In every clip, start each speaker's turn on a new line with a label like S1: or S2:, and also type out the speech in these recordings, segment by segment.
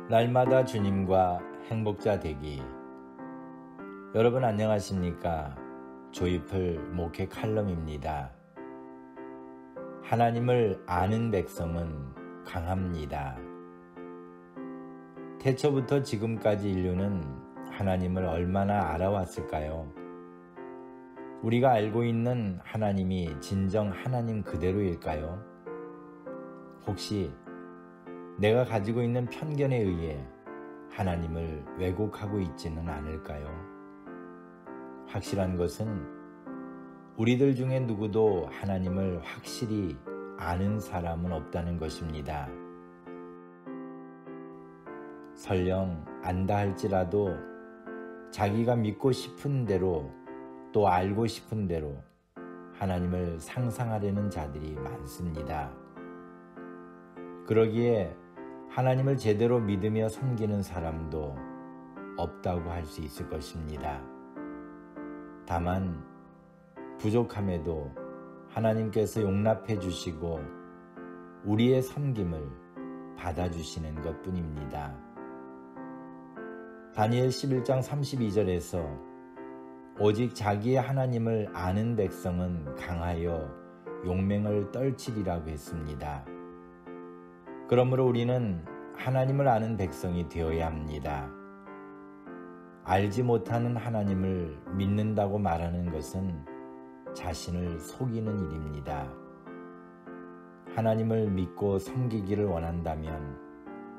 S1: 날마다 주님과 행복자 되기. 여러분 안녕하십니까? 조이풀 목회 칼럼입니다. 하나님을 아는 백성은 강합니다. 태초부터 지금까지 인류는 하나님을 얼마나 알아왔을까요? 우리가 알고 있는 하나님이 진정 하나님 그대로일까요? 혹시 내가 가지고 있는 편견에 의해 하나님을 왜곡하고 있지는 않을까요? 확실한 것은 우리들 중에 누구도 하나님을 확실히 아는 사람은 없다는 것입니다. 설령 안다 할지라도 자기가 믿고 싶은 대로 또 알고 싶은 대로 하나님을 상상하려는 자들이 많습니다. 그러기에 하나님을 제대로 믿으며 섬기는 사람도 없다고 할 수 있을 것입니다. 다만 부족함에도 하나님께서 용납해 주시고 우리의 섬김을 받아주시는 것뿐입니다. 다니엘 11장 32절에서 오직 자기의 하나님을 아는 백성은 강하여 용맹을 떨치리라고 했습니다. 그러므로 우리는 하나님을 아는 백성이 되어야 합니다. 알지 못하는 하나님을 믿는다고 말하는 것은 자신을 속이는 일입니다. 하나님을 믿고 섬기기를 원한다면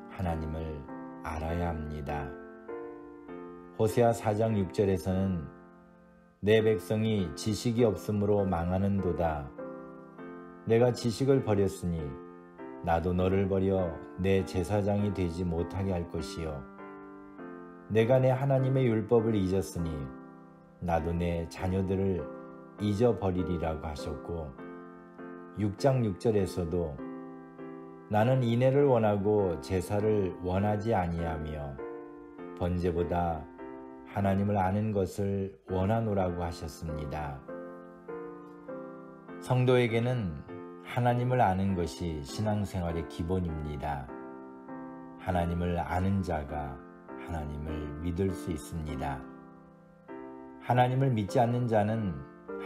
S1: 하나님을 알아야 합니다. 호세아 4장 6절에서는 내 백성이 지식이 없으므로 망하는도다. 내가 지식을 버렸으니 나도 너를 버려 내 제사장이 되지 못하게 할 것이요. 내가 내 하나님의 율법을 잊었으니 나도 내 자녀들을 잊어버리리라고 하셨고 6장 6절에서도 나는 인애를 원하고 제사를 원하지 아니하며 번제보다 하나님을 아는 것을 원하노라고 하셨습니다. 성도에게는 하나님을 아는 것이 신앙생활의 기본입니다. 하나님을 아는 자가 하나님을 믿을 수 있습니다. 하나님을 믿지 않는 자는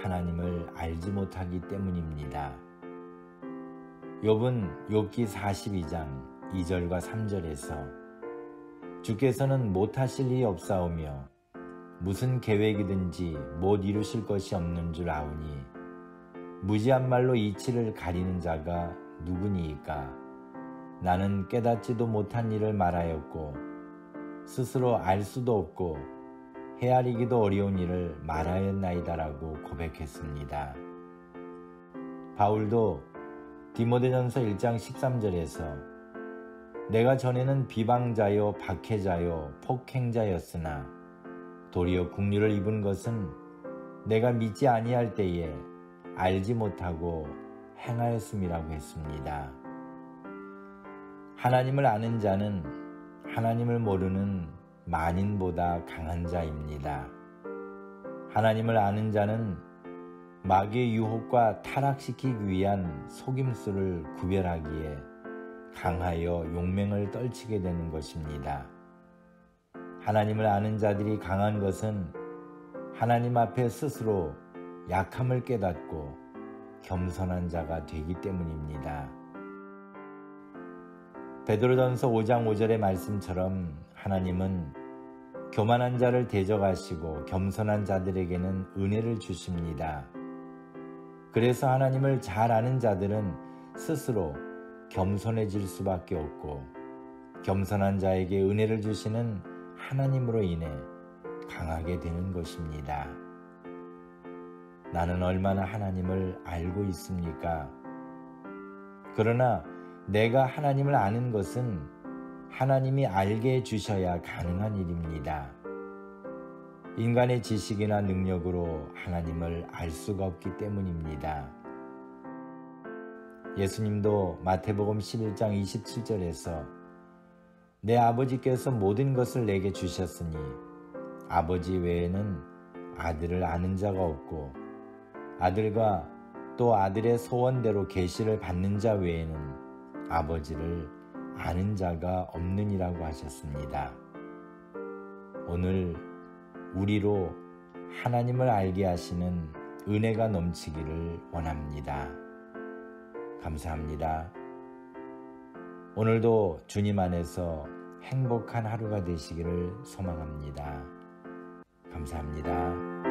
S1: 하나님을 알지 못하기 때문입니다. 욥은 욥기 42장 2절과 3절에서 주께서는 못하실 일이 없사오며 무슨 계획이든지 못 이루실 것이 없는 줄 아오니 무지한 말로 이치를 가리는 자가 누구니이까? 나는 깨닫지도 못한 일을 말하였고 스스로 알 수도 없고 헤아리기도 어려운 일을 말하였나이다라고 고백했습니다. 바울도 디모데전서 1장 13절에서 내가 전에는 비방자요 박해자요 폭행자였으나 도리어 국류를 입은 것은 내가 믿지 아니할 때에 알지 못하고 행하였음이라고 했습니다. 하나님을 아는 자는 하나님을 모르는 만인보다 강한 자입니다. 하나님을 아는 자는 마귀의 유혹과 타락시키기 위한 속임수를 구별하기에 강하여 용맹을 떨치게 되는 것입니다. 하나님을 아는 자들이 강한 것은 하나님 앞에 스스로 약함을 깨닫고 겸손한 자가 되기 때문입니다. 베드로전서 5장 5절의 말씀처럼 하나님은 교만한 자를 대적하시고 겸손한 자들에게는 은혜를 주십니다. 그래서 하나님을 잘 아는 자들은 스스로 겸손해질 수밖에 없고 겸손한 자에게 은혜를 주시는 하나님으로 인해 강하게 되는 것입니다. 나는 얼마나 하나님을 알고 있습니까? 그러나 내가 하나님을 아는 것은 하나님이 알게 해주셔야 가능한 일입니다. 인간의 지식이나 능력으로 하나님을 알 수가 없기 때문입니다. 예수님도 마태복음 11장 27절에서 내 아버지께서 모든 것을 내게 주셨으니 아버지 외에는 아들을 아는 자가 없고 아들과 또 아들의 소원대로 계시를 받는 자 외에는 아버지를 아는 자가 없느니라고 하셨습니다. 오늘 우리로 하나님을 알게 하시는 은혜가 넘치기를 원합니다. 감사합니다. 오늘도 주님 안에서 행복한 하루가 되시기를 소망합니다. 감사합니다.